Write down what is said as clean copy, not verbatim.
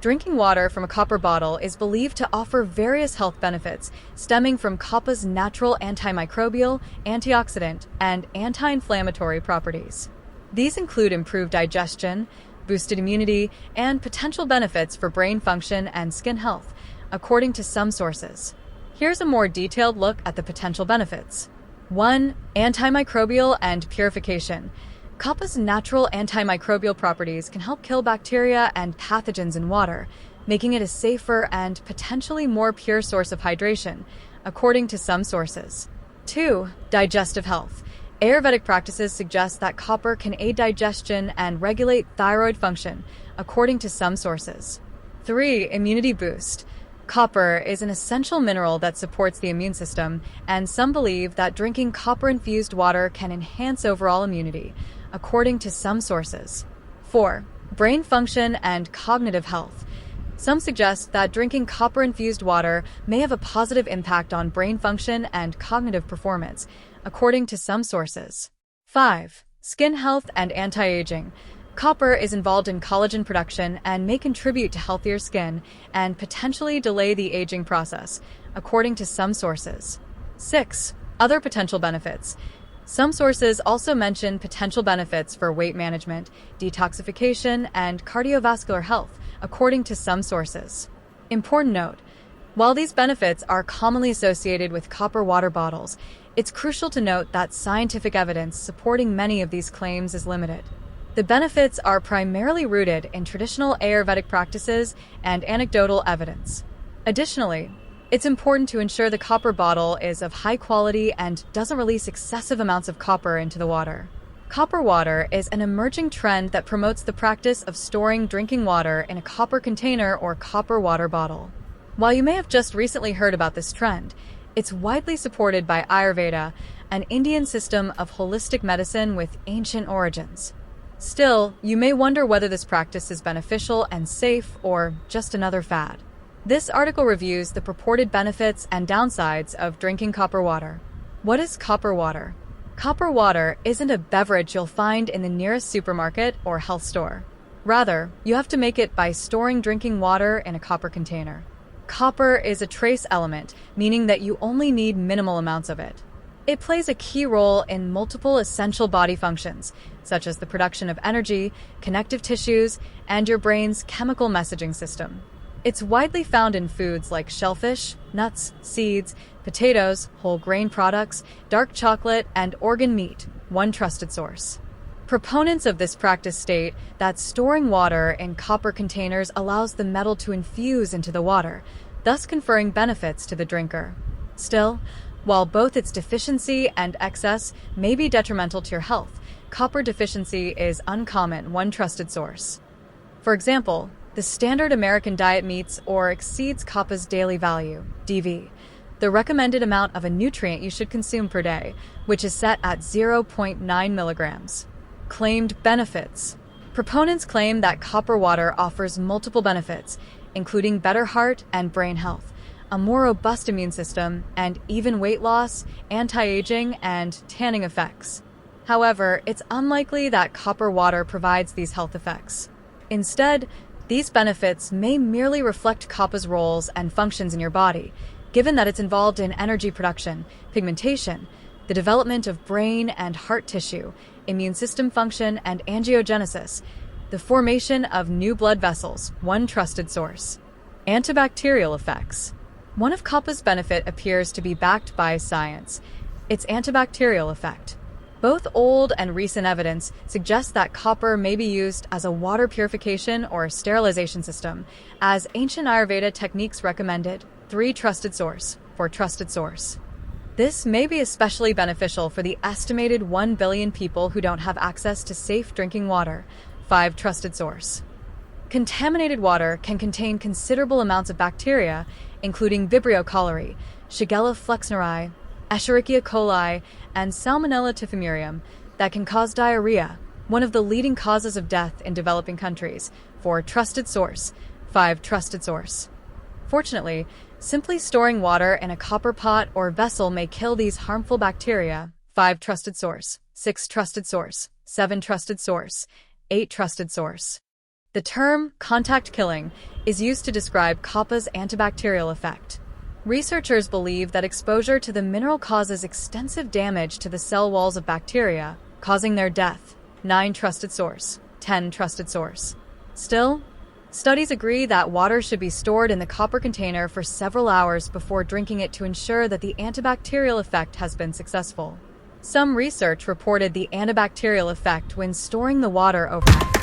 Drinking water from a copper bottle is believed to offer various health benefits stemming from copper's natural antimicrobial, antioxidant, and anti-inflammatory properties. These include improved digestion, boosted immunity, and potential benefits for brain function and skin health, according to some sources. Here's a more detailed look at the potential benefits. 1. Antimicrobial and purification. Copper's natural antimicrobial properties can help kill bacteria and pathogens in water, making it a safer and potentially more pure source of hydration, according to some sources. 2. Digestive health. Ayurvedic practices suggest that copper can aid digestion and regulate thyroid function, according to some sources. 3. Immunity boost. Copper is an essential mineral that supports the immune system, and some believe that drinking copper-infused water can enhance overall immunity, according to some sources. 4. Brain function and cognitive health. Some suggest that drinking copper-infused water may have a positive impact on brain function and cognitive performance, according to some sources. 5. Skin health and anti-aging. Copper is involved in collagen production and may contribute to healthier skin and potentially delay the aging process, according to some sources. 6. Other potential benefits. Some sources also mention potential benefits for weight management, detoxification, and cardiovascular health, according to some sources. Important note: while these benefits are commonly associated with copper water bottles, it's crucial to note that scientific evidence supporting many of these claims is limited. The benefits are primarily rooted in traditional Ayurvedic practices and anecdotal evidence. Additionally, it's important to ensure the copper bottle is of high quality and doesn't release excessive amounts of copper into the water. Copper water is an emerging trend that promotes the practice of storing drinking water in a copper container or copper water bottle. While you may have just recently heard about this trend, it's widely supported by Ayurveda, an Indian system of holistic medicine with ancient origins. Still, you may wonder whether this practice is beneficial and safe or just another fad. This article reviews the purported benefits and downsides of drinking copper water. What is copper water? Copper water isn't a beverage you'll find in the nearest supermarket or health store. Rather, you have to make it by storing drinking water in a copper container. Copper is a trace element, meaning that you only need minimal amounts of it. It plays a key role in multiple essential body functions, such as the production of energy, connective tissues, and your brain's chemical messaging system. It's widely found in foods like shellfish, nuts, seeds, potatoes, whole grain products, dark chocolate, and organ meat, one trusted source. Proponents of this practice state that storing water in copper containers allows the metal to infuse into the water, thus conferring benefits to the drinker. Still, while both its deficiency and excess may be detrimental to your health, copper deficiency is uncommon, one trusted source. For example, the standard American diet meets or exceeds copper's daily value, DV, the recommended amount of a nutrient you should consume per day, which is set at 0.9 milligrams. Claimed benefits. Proponents claim that copper water offers multiple benefits, including better heart and brain health, a more robust immune system, and even weight loss, anti-aging, and tanning effects. However, it's unlikely that copper water provides these health effects. Instead, these benefits may merely reflect copper's roles and functions in your body, given that it's involved in energy production, pigmentation, the development of brain and heart tissue, immune system function, and angiogenesis, the formation of new blood vessels, one trusted source. Antibacterial effects. One of copper's benefit appears to be backed by science, its antibacterial effect. Both old and recent evidence suggests that copper may be used as a water purification or sterilization system, as ancient Ayurveda techniques recommended, 3 trusted source, 4 trusted source. This may be especially beneficial for the estimated 1 billion people who don't have access to safe drinking water, 5 trusted source. Contaminated water can contain considerable amounts of bacteria, including Vibrio cholerae, Shigella flexneri, Escherichia coli, and Salmonella typhimurium, that can cause diarrhea, one of the leading causes of death in developing countries, 4 trusted source, 5 trusted source. Fortunately, simply storing water in a copper pot or vessel may kill these harmful bacteria, 5 trusted source, 6 trusted source, 7 trusted source, 8 trusted source. The term contact killing is used to describe coppa's antibacterial effect. Researchers believe that exposure to the mineral causes extensive damage to the cell walls of bacteria, causing their death. 9 trusted source. 10 trusted source. Still, studies agree that water should be stored in the copper container for several hours before drinking it to ensure that the antibacterial effect has been successful. Some research reported the antibacterial effect when storing the water overnight.